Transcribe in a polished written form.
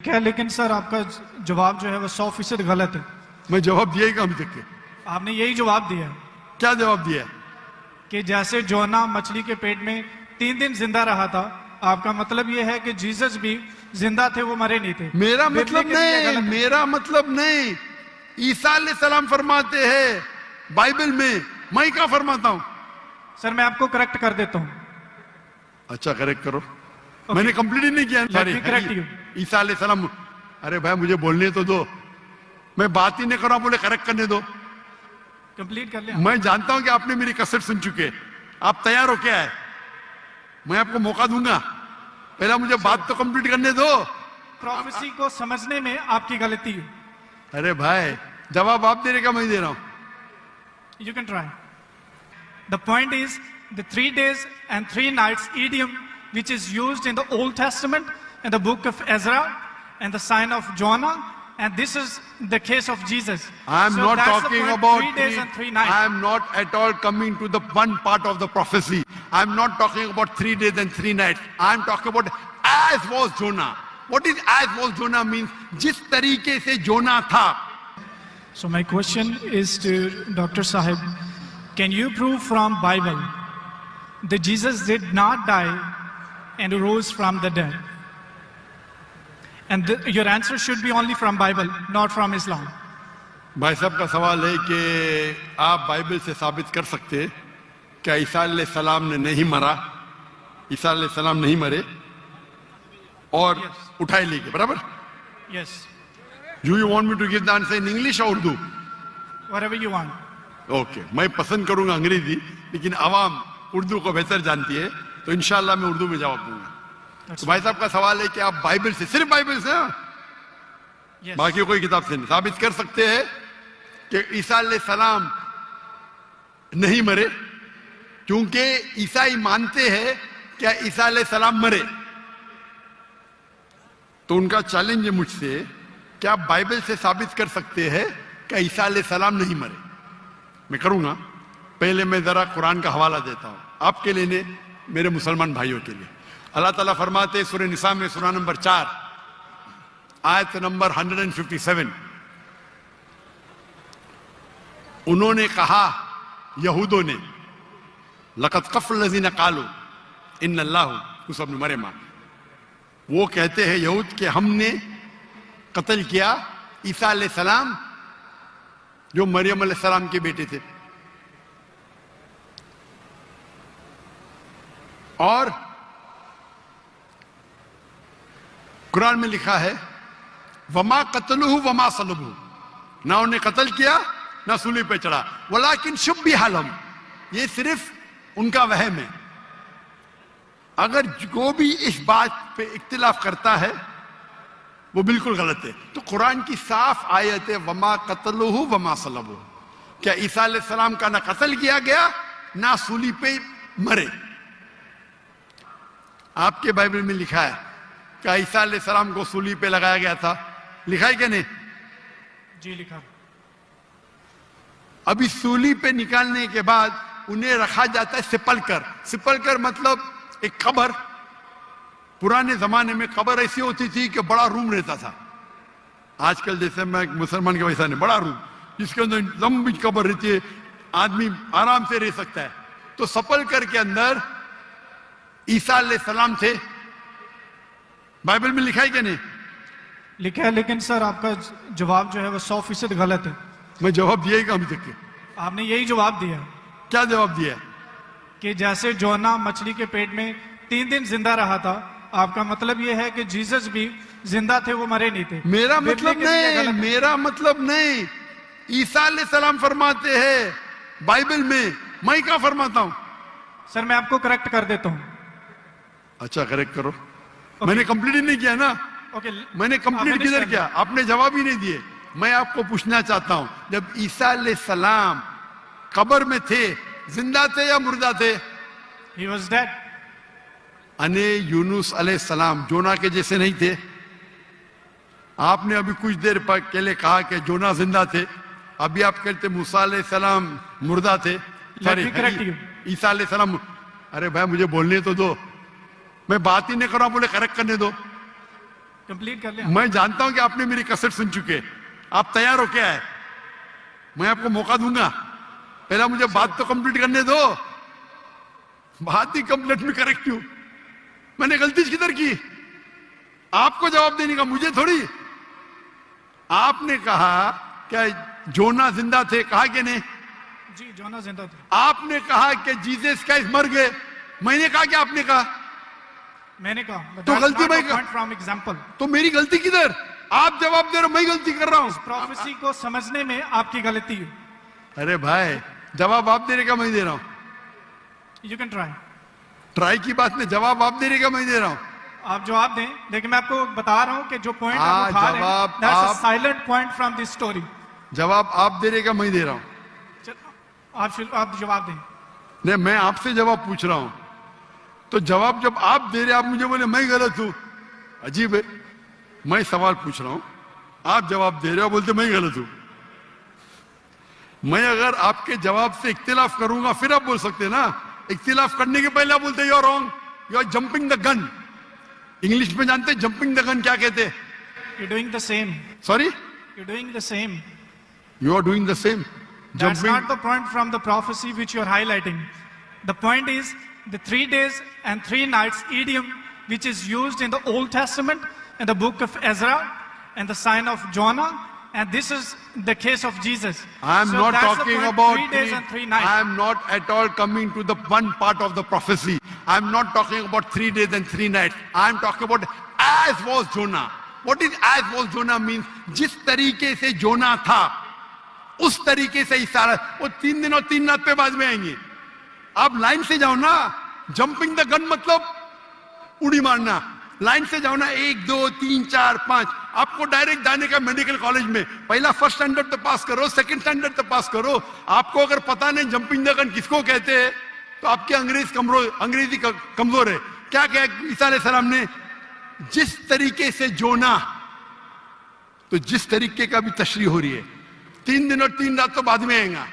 लिखा है, लेकिन सर आपका जवाब जो है वो 100% गलत है। मैं जवाब दिया ही कहाँ अभी तक के? आपने यही जवाब दिया है क्या जवाब दिया है? कि जैसे जोना मछली के पेट में 3 दिन जिंदा रहा था, आपका मतलब ये है कि जीसस भी जिंदा थे, वो मरे नहीं थे। मेरा मतलब नहीं, मेरा मतलब नहीं। ईसा अलैहिस्सलाम फरमाते हैं बाइबल में, मैं क्या फरमाता हूं? सर मैं आपको करेक्ट कर देता हूं। अच्छा करेक्ट करो। मैंने कंप्लीट ही नहीं किया। Correct you. ईसा अलैहिस्सलाम, अरे भाई मुझे बोलने तो दो, मैं बात ही नहीं कर रहा, बोले करेक्ट करने दो। कंप्लीट कर लिया। मैं जानता हूं कि आपने मेरी कसर सुन चुके, आप तैयार हो क्या है? मैं आपको मौका दूंगा, पहला मुझे बात तो कंप्लीट करने दो। प्रोफेसी को समझने में आपकी गलती है। अरे भाई जवाब आप दे रहे का मैं दे रहा हूं। You can try. The point is the 3 days and 3 nights idiom which is used in the Old Testament and the book of Ezra and the sign of Jonah, and this is the case of Jesus. I am So not that's the talking point, about 3 days and 3 nights. I am not at all coming to the one part of the prophecy. I am not talking about 3 days and 3 nights. I am talking about as was Jonah. What is as was Jonah means? जिस तरीके से जोना था। So my question is to Dr. Sahib, can you prove from Bible that Jesus did not die and rose from the dead? And your answer should be only from Bible, not from Islam. भाई साहब का सवाल है कि आप Bible से साबित कर सकते हैं क्या ईसा अलैहिस्सलाम ने नहीं मरा, ईसा अलैहिस्सलाम नहीं मरे और उठाए ले गए, बराबर? Yes. Do you want me to give the answer in English or Urdu? Whatever you want. Okay मैं पसंद करूंगा अंग्रेजी, लेकिन आवाम उर्दू को बेहतर जानती है, तो इंशाल्लाह मैं उर्दू में जवाब दूंगा। तो भाई साहब का सवाल है कि आप बाइबल से, सिर्फ बाइबल से, Yes. बाकी कोई किताब से नहीं साबित कर सकते हैं कि ईसा अलैहिस्सलाम नहीं मरे, क्योंकि ईसाई मानते हैं क्या ईसा अलैहिस्सलाम मरे। तो उनका चैलेंज है मुझसे, क्या आप बाइबल से साबित कर सकते हैं कि ईसा अलैहिस्सलाम नहीं मरे? मैं करूंगा। पहले मैं जरा कुरान का हवाला देता हूं आपके लिए ने, मेरे मुसलमान भाइयों के लिए। अल्लाह ताला फरमाते सूरह निसा में सूरह नंबर 4 आयत नंबर 157, उन्होंने कहा यहूदों ने, लक़द कफ़ल लज़ीना क़ालू इन्नल्लाहु उस अपने मरे मां, वो कहते हैं यहूद के हमने कत्ल किया ईसा अलैहिस्सलाम जो मरियम अलैहिस्सलाम के बेटे थे। और कुरान में लिखा है वमा कतलुहु वमा सलबुहु, ना उन्हें कत्ल किया ना सूली पे चढ़ा, वलाकिन शुब्बिह लहुम, ये सिर्फ उनका वहम है। अगर जो भी इस बात पे इख्तिलाफ करता है वो बिल्कुल गलत है। तो कुरान की साफ आयत है वमा कतलुहु वमा सलबुहु, क्या ईसा अलैहिस्सलाम का ना कत्ल किया गया ना सूली पे मरे। आपके बाइबल में लिखा है क्या ईसा अलैहिस्सलाम को सूली पे लगाया गया था? लिखा है क्या नहीं? जी लिखा। अभी सूली पे निकालने के बाद उन्हें रखा जाता है सिपल कर। सिपल कर मतलब एक कब्र। पुराने जमाने में कब्र ऐसी होती थी कि बड़ा रूम रहता था, आजकल जैसे मैं मुसलमान के वैसा नहीं, बड़ा रूम जिसके अंदर लंबी कब्र रहती है, आदमी आराम से रह सकता है। तो सपल कर के अंदर ईसा अलैहिस्सलाम थे। बाइबल में लिखा है क्या नहीं? लिखा है, लेकिन सर आपका जवाब जो है वो 100% गलत है। मैं जवाब दिया ही कहाँ अभी तक के? आपने यही जवाब दिया क्या जवाब दिया है? कि जैसे जोना मछली के पेट में 3 दिन जिंदा रहा था, आपका मतलब ये है कि जीसस भी जिंदा थे, वो मरे नहीं थे। मेरा मतलब नहीं, मेरा मतलब नहीं। ईसा अलैहिस्सलाम फरमाते हैं बाइबल में, मैं क्या फरमाता हूं? सर मैं आपको करेक्ट कर देता हूं। अच्छा करेक्ट करो। मैंने कंप्लीट ही नहीं किया ना। ओके मैंने कंप्लीट किधर किया? आपने जवाब ही नहीं दिए। मैं आपको पूछना चाहता हूं, जब ईसा अलैहिस्सलाम कब्र में थे, जिंदा थे या मुर्दा थे? He was dead. अने यूनुस अलैहिस्सलाम जोना के जैसे नहीं थे? आपने अभी कुछ देर पहले कहा कि जोना जिंदा थे, अभी आप कहते मूसा अलैहिस्सलाम मुर्दा थे। सॉरी ईसा अलैहिस्सलाम। अरे भाई मुझे बोलने तो दो, मैं बात ही नहीं कर रहा, बोले करेक्ट करने दो। कंप्लीट कर लें। मैं जानता हूं कि आपने मेरी कसर सुन चुके, आप तैयार हो क्या है? मैं आपको मौका दूंगा, पहला मुझे बात तो कंप्लीट करने दो। बात ही कंप्लीट में करेक्ट हूं। मैंने गलती किधर की? आपको जवाब देने का, मुझे थोड़ी। आपने कहा क्या जोना जिंदा थे, कहा कि नहीं? जी, जोना जिंदा थे। आपने कहा कि जीसस क्राइस्ट मर गए, मैंने कहा कि आपने कहा? मैंने कहा। तो गलती मैं फ्रॉम एग्जाम्पल। तो मेरी गलती किधर? आप जवाब दे रहे हो, मैं गलती कर रहा हूं। प्रोफेसी को समझने में आपकी गलती है। अरे भाई, जवाब आप दे रहे का मैं दे रहा हूं? You can try. ट्राई की बात नहीं, जवाब आप दे रहे का मैं दे रहा हूं। आप जवाब दें, लेकिन मैं आपको बता रहा हूं कि जो पॉइंट हाँ, आप उठा रहे जवाब हैं, दैट्स अ आप- silent point from this story. जवाब आप दे रहे का मैं दे रहा हूं? आप जवाब दें। नहीं, मैं आपसे जवाब पूछ रहा हूं, तो जवाब जब आप दे रहे, आप मुझे बोले मैं गलत हूं। अजीब है, मैं सवाल पूछ रहा हूं, आप जवाब दे रहे हो, बोलते मैं गलत हूं। मैं अगर आपके जवाब से इख्तिलाफ करूंगा फिर आप बोल सकते हैं ना। इख्तिलाफ करने के पहले आप बोलते you are wrong, you are jumping the gun. English में जानते हैं जंपिंग द गन क्या कहते हैं? You doing the same. Sorry, you doing the same. You are doing the same. That's not the point from the prophecy which you are highlighting. The point is the 3 days and 3 nights idiom which is used in the Old Testament, in the book of Ezra, and the sign of Jonah, and this is the case of Jesus. I am So not that's the talking point, about 3 days and 3 nights. I am not at all coming to the one part of the prophecy. I am not talking about 3 days and 3 nights. I am talking about as was Jonah. What is as was Jonah means? जिस तरीके से जोना था उस तरीके से ही सारा, वो 3 दिन और 3 रात पे बाद में आएंगे। आप लाइन से जाओ ना। जंपिंग द गन मतलब उड़ी मारना। लाइन से जाओ ना, 1 2 3 4 5। आपको डायरेक्ट जाने का मेडिकल कॉलेज में, पहला फर्स्ट स्टैंडर्ड तो पास करो, सेकंड स्टैंडर्ड तो पास करो। आपको अगर पता नहीं जंपिंग द गन किसको कहते हैं, तो आपकी अंग्रेजी कमजोर है। क्या कहा ईसा अलैहिस्सलाम ने? जिस तरीके से जोना, तो जिस तरीके का भी तशरीह हो रही है, 3 दिन और 3 रात तो बाद में आएगा।